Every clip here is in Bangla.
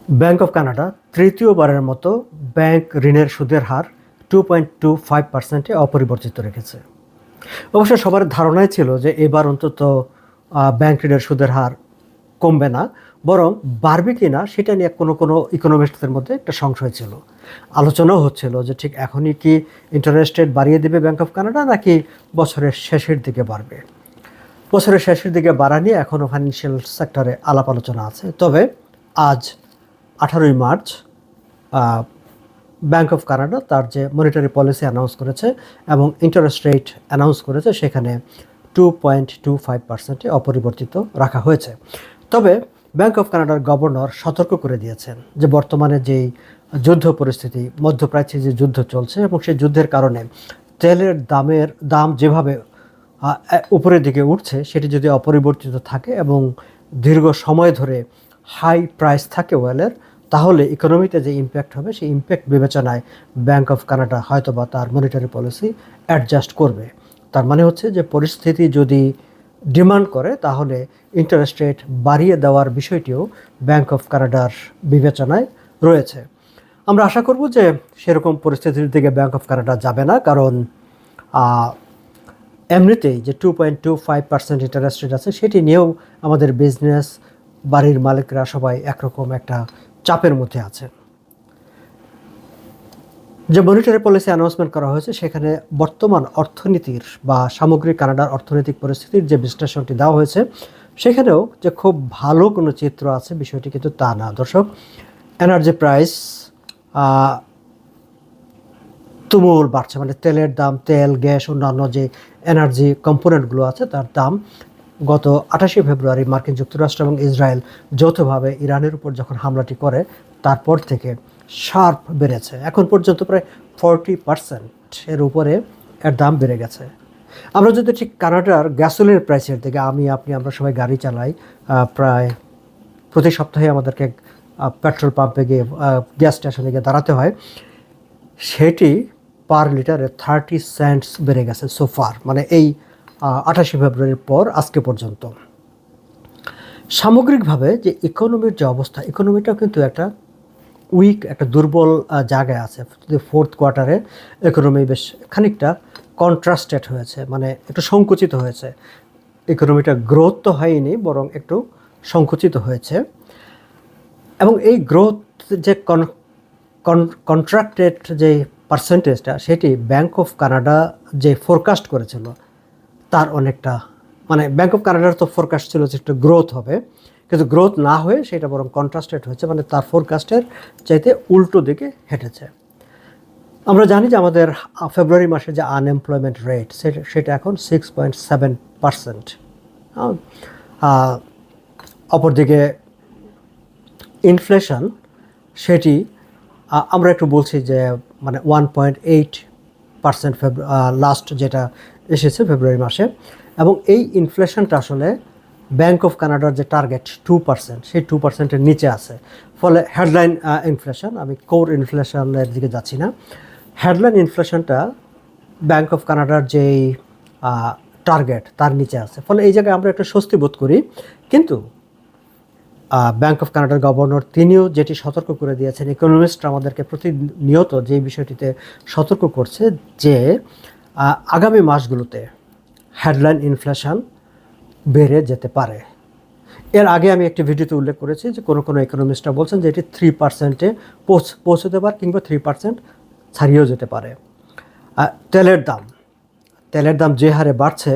ব্যাংক অফ কানাডা তৃতীয়বারের মতো ব্যাংক ঋণের সুদের হার 2.25%-এ অপরিবর্তিত রেখেছে। অবশ্য সবার ধারণাই ছিল যে এবার অন্তত ব্যাংক ঋণের সুদের হার কমবে না, বরং বাড়বে কি না সেটা নিয়ে কোনো কোনো ইকোনমিস্টদের মধ্যে একটা সংশয় ছিল। আলোচনাও হচ্ছিল যে ঠিক এখনই কি ইন্টারেস্ট রেট বাড়িয়ে দেবে ব্যাংক অফ কানাডা, নাকি বছরের শেষের দিকে বাড়বে। বছরের শেষের দিকে বাড়া নিয়ে এখনও ফাইন্যান্সিয়াল সেক্টরে আলাপ আলোচনা আছে। তবে আজ 18ই মার্চ ব্যাংক অফ কানাডা তার যে মনিটারি পলিসি অ্যানাউন্স করেছে এবং ইন্টারেস্ট রেট অ্যানাউন্স করেছে, সেখানে 2.25%-এ অপরিবর্তিত রাখা হয়েছে। তবে ব্যাংক অফ কানাডার গভর্নর সতর্ক করে দিয়েছেন যে বর্তমানে যেই যুদ্ধ পরিস্থিতি, মধ্যপ্রাচ্যে যে যুদ্ধ চলছে এবং সেই যুদ্ধের কারণে তেলের দাম যেভাবে উপরের দিকে উঠছে, সেটি যদি অপরিবর্তিত থাকে এবং দীর্ঘ সময় ধরে হাই প্রাইস থাকে ওয়েলের, তাহলে ইকোনমিতে যে ইম্প্যাক্ট হবে সেই ইম্প্যাক্ট বিবেচনায় ব্যাংক অফ কানাডা হয়তোবা তার মনিটারি পলিসি অ্যাডজাস্ট করবে। তার মানে হচ্ছে যে পরিস্থিতি যদি ডিমান্ড করে তাহলে ইন্টারেস্ট রেট বাড়িয়ে দেওয়ার বিষয়টিও ব্যাংক অফ কানাডার বিবেচনায় রয়েছে। আমরা আশা করব যে সেরকম পরিস্থিতির দিকে ব্যাংক অফ কানাডা যাবে না, কারণ এমনিতেই যে 2.25% ইন্টারেস্ট রেট আছে সেটি নিয়েও আমাদের বিজনেস, বাড়ির মালিকরা সবাই একরকম একটা চাপের মধ্যে আছে। যে মনিটারি পলিসি অ্যানাউন্সমেন্ট করা হয়েছে সেখানে বর্তমান অর্থনীতির বা সামগ্রিক কানাডার অর্থনৈতিক পরিস্থিতির যে বিশ্লেষণটি দেওয়া হয়েছে, সেখানেও যে খুব ভালো কোনো চিত্র আছে বিষয়টি কিন্তু তা না। দর্শক, এনার্জি প্রাইস তুমুল বাড়ছে, মানে তেলের দাম, তেল, গ্যাস, অন্যান্য যে এনার্জি কম্পোনেন্টগুলো আছে তার দাম গত 28শে ফেব্রুয়ারি মার্কিন যুক্তরাষ্ট্র এবং ইসরায়েল যৌথভাবে ইরানের উপর যখন হামলাটি করে তারপর থেকে শার্প বেড়েছে। এখন পর্যন্ত প্রায় 40% উপরে এর দাম বেড়ে গেছে। আমরা যদি ঠিক কানাডার গ্যাসোলিনের প্রাইসের দিকে, আমরা সবাই গাড়ি চালাই, প্রায় প্রতি সপ্তাহে আমাদেরকে পেট্রোল পাম্পে গিয়ে গ্যাস স্টেশনে গিয়ে দাঁড়াতে হয়, সেটি পার লিটারে 30 সেন্টস বেড়ে গেছে সোফার, মানে এই 28শে ফেব্রুয়ারির পর আজকে পর্যন্ত। সামগ্রিকভাবে যে ইকোনমির যে অবস্থা, ইকোনমিটাও কিন্তু একটা উইক, একটা দুর্বল জায়গায় আছে। ফোর্থ কোয়ার্টারে ইকোনমি বেশ খানিকটা কন্ট্রাস্টেড হয়েছে, মানে একটু সংকুচিত হয়েছে। ইকোনমিটা গ্রোথ তো হয়নি, বরং একটু সংকুচিত হয়েছে। এবং এই গ্রোথ যে কন্ট্রাক্টেড যে পার্সেন্টেজটা, সেটি ব্যাংক অফ কানাডা যে ফোরকাস্ট করেছিল তার অনেকটা, মানে ব্যাংক অফ কানাডার তো ফোরকাস্ট ছিল যে একটা গ্রোথ হবে, কিন্তু গ্রোথ না হয়ে সেটা বরং কন্ট্রাস্টেড হয়েছে, মানে তার ফোরকাস্টের চাইতে উল্টো দিকে হেঁটেছে। আমরা জানি যে আমাদের ফেব্রুয়ারি মাসে যে আনএমপ্লয়মেন্ট রেট সেটা এখন 6.7%। অপরদিকে ইনফ্লেশন, সেটি আমরা একটু বলছি যে মানে 1.8% লাস্ট যেটা এসেছে ফেব্রুয়ারি মাসে। এবং এই ইনফ্লেশনটা আসলে ব্যাংক অফ কানাডার যে টার্গেট 2%, সেই 2%-এর নিচে আছে। ফলে হেডলাইন ইনফ্লেশন, আমি কোর ইনফ্লেশনের দিকে যাচ্ছি না, হেডলাইন ইনফ্লেশনটা ব্যাংক অফ কানাডার যেই টার্গেট তার নিচে আছে। ফলে এই জায়গায় আমরা একটু স্বস্তি বোধ করি। কিন্তু ব্যাংক অফ কানাডার গভর্নর তিনিও যেটি সতর্ক করে দিয়েছেন, ইকোনমিস্টরা আমাদেরকে প্রতিনিয়ত যে বিষয়টিতে সতর্ক করছে যে আগামী মাসগুলোতে হেডলাইন ইনফ্লেশন বেড়ে যেতে পারে। এর আগে আমি একটি ভিডিওতে উল্লেখ করেছি যে কোনো কোনো ইকোনমিস্টরা বলছেন যে এটি 3%-এ পৌঁছতে পারে, কিংবা 3% ছাড়িয়েও যেতে পারে। তেলের দাম যে হারে বাড়ছে,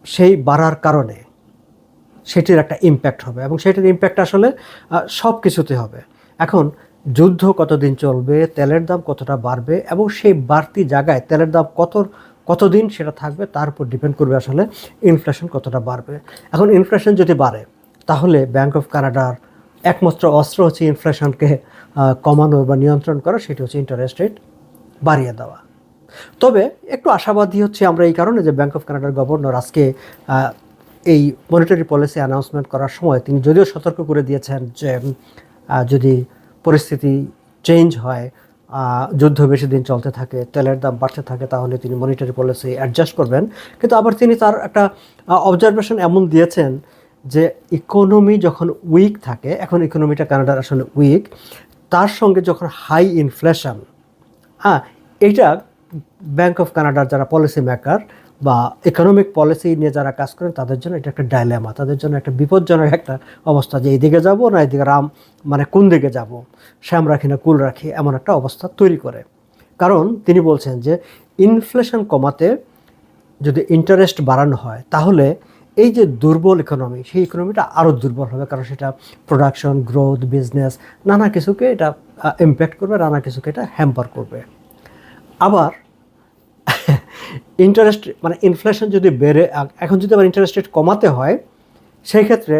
সেই বাড়ার কারণে সেটির একটা ইম্প্যাক্ট হবে, এবং সেটির ইম্প্যাক্ট আসলে সব কিছুতে হবে। এখন যুদ্ধ কতদিন চলবে, তেলের দাম কতটা বাড়বে, এবং সেই বাড়তি জায়গায় তেলের দাম কতদিন সেটা থাকবে, তার উপর ডিপেন্ড করবে আসলে ইনফ্লেশন কতটা বাড়বে। এখন ইনফ্লেশন যদি বাড়ে, তাহলে ব্যাংক অফ কানাডার একমাত্র অস্ত্র হচ্ছে ইনফ্লেশনকে কমানো বা নিয়ন্ত্রণ করা, সেটি হচ্ছে ইন্টারেস্ট রেট বাড়িয়ে দেওয়া। তবে একটু আশাবাদী হচ্ছে আমরা এই কারণে যে ব্যাংক অফ কানাডার গভর্নর আজকে এই মনিটারি পলিসি অ্যানাউন্সমেন্ট করার সময় তিনি যদিও সতর্ক করে দিয়েছেন যে যদি পরিস্থিতি চেঞ্জ হয়, যুদ্ধ বেশি দিন চলতে থাকে, তেলের দাম বাড়তে থাকে, তাহলে তিনি মনিটারি পলিসি অ্যাডজাস্ট করবেন। কিন্তু আবার তিনি তার একটা অবজারভেশন এমন দিয়েছেন যে ইকোনমি যখন উইক থাকে, এখন ইকোনমিটা কানাডার আসলে উইক, তার সঙ্গে যখন হাই ইনফ্লেশন, হ্যাঁ, এইটা ব্যাংক অফ কানাডার যারা পলিসি মেকার বা ইকোনমিক পলিসি নিয়ে যারা কাজ করেন তাদের জন্য এটা একটা ডাইলেমা, তাদের জন্য একটা বিপজ্জনক একটা অবস্থা যে এইদিকে যাব না এইদিকে মানে কোন দিকে যাব, শ্যাম রাখি না কুল রাখি, এমন একটা অবস্থা তৈরি করে। কারণ তিনি বলছেন যে ইনফ্লেশন কমাতে যদি ইন্টারেস্ট বাড়ানো হয় তাহলে এই যে দুর্বল ইকোনমি, সেই ইকোনমিটা আরও দুর্বল হবে, কারণ সেটা প্রোডাকশন, গ্রোথ, বিজনেস নানা কিছুকে এটা ইম্প্যাক্ট করবে, নানা কিছুকে এটা হ্যাম্পার করবে। আবার ইন্টারেস্ট মানে ইনফ্লেশন যদি বেড়ে, এখন যদি আবার ইন্টারেস্ট রেট কমাতে হয়, সেই ক্ষেত্রে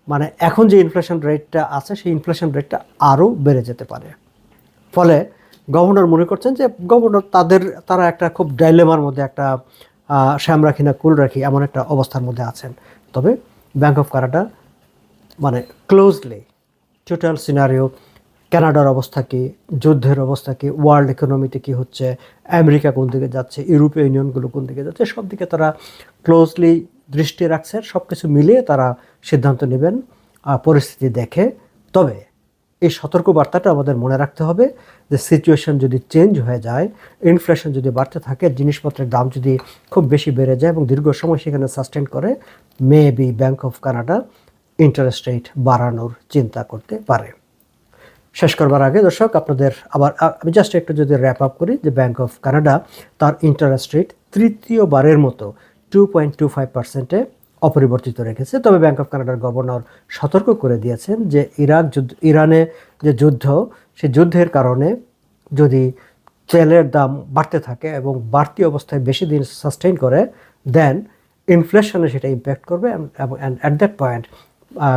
মানে এখন যে ইনফ্লেশন রেটটা আছে সেই ইনফ্লেশন রেটটা আরও বেড়ে যেতে পারে। ফলে গভর্নর মনে করছেন যে তারা একটা খুব ডাইলেমার মধ্যে, একটা শ্যাম রাখি না কুল রাখি এমন একটা অবস্থার মধ্যে আছেন। তবে ব্যাংক অফ কানাডা মানে ক্লোজলি টোটাল সিনারিও, কানাডার অবস্থা কী, যুদ্ধের অবস্থা কী, ওয়ার্ল্ড ইকোনমিতে কী হচ্ছে, আমেরিকা কোন দিকে যাচ্ছে, ইউরোপীয় ইউনিয়নগুলো কোন দিকে যাচ্ছে, সব দিকে তারা ক্লোজলি দৃষ্টি রাখছে। সব কিছু মিলিয়ে তারা সিদ্ধান্ত নেবেন পরিস্থিতি দেখে। তবে এই সতর্কবার্তাটা আমাদের মনে রাখতে হবে যে সিচুয়েশন যদি চেঞ্জ হয়ে যায়, ইনফ্লেশন যদি বাড়তে থাকে, জিনিসপত্রের দাম যদি খুব বেশি বেড়ে যায় এবং দীর্ঘ সময় সেখানে সাস্টেন করে, maybe bank of Canada interest rate বাড়ানোর চিন্তা করতে পারে। শেষ করবার আগে দর্শক আপনাদের আবার আমি জাস্ট একটু যদি র্যাপ আপ করি যে ব্যাংক অফ কানাডা তার ইন্টারেস্ট রেট তৃতীয়বারের মতো 2.25%-এ অপরিবর্তিত রেখেছে। তবে ব্যাংক অফ কানাডার গভর্নর সতর্ক করে দিয়েছেন যে ইরানে যে যুদ্ধ, সেই যুদ্ধের কারণে যদি তেলের দাম বাড়তে থাকে এবং বাড়তি অবস্থায় বেশি দিন সাস্টেইন করে, দেন ইনফ্লেশনে সেটা ইম্প্যাক্ট করবে এবং at that point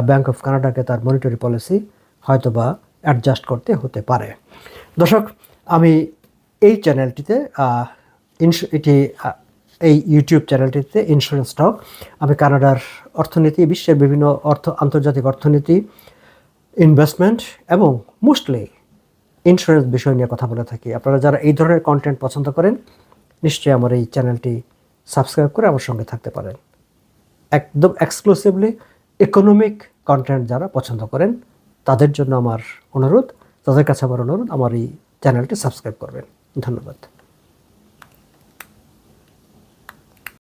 bank of কানাডাকে তার মনিটারি পলিসি হয়তোবা অ্যাডজাস্ট করতে হতে পারে। দর্শক, আমি এই চ্যানেলটিতে এই ইউটিউব চ্যানেলটিতে ইন্স্যুরেন্স টক, আমি কানাডার অর্থনীতি, বিশ্বের বিভিন্ন আন্তর্জাতিক অর্থনীতি, ইনভেস্টমেন্ট এবং মোস্টলি ইন্স্যুরেন্স বিষয় নিয়ে কথা বলে থাকি। আপনারা যারা এই ধরনের কন্টেন্ট পছন্দ করেন, নিশ্চয়ই আমার এই চ্যানেলটি সাবস্ক্রাইব করে আমার সঙ্গে থাকতে পারেন। একদম এক্সক্লুসিভলি ইকোনমিক কন্টেন্ট যারা পছন্দ করেন তাদের জন্য আমার অনুরোধ, তাদের কাছে আমার অনুরোধ, আমার এই চ্যানেলটি সাবস্ক্রাইব করবেন। ধন্যবাদ।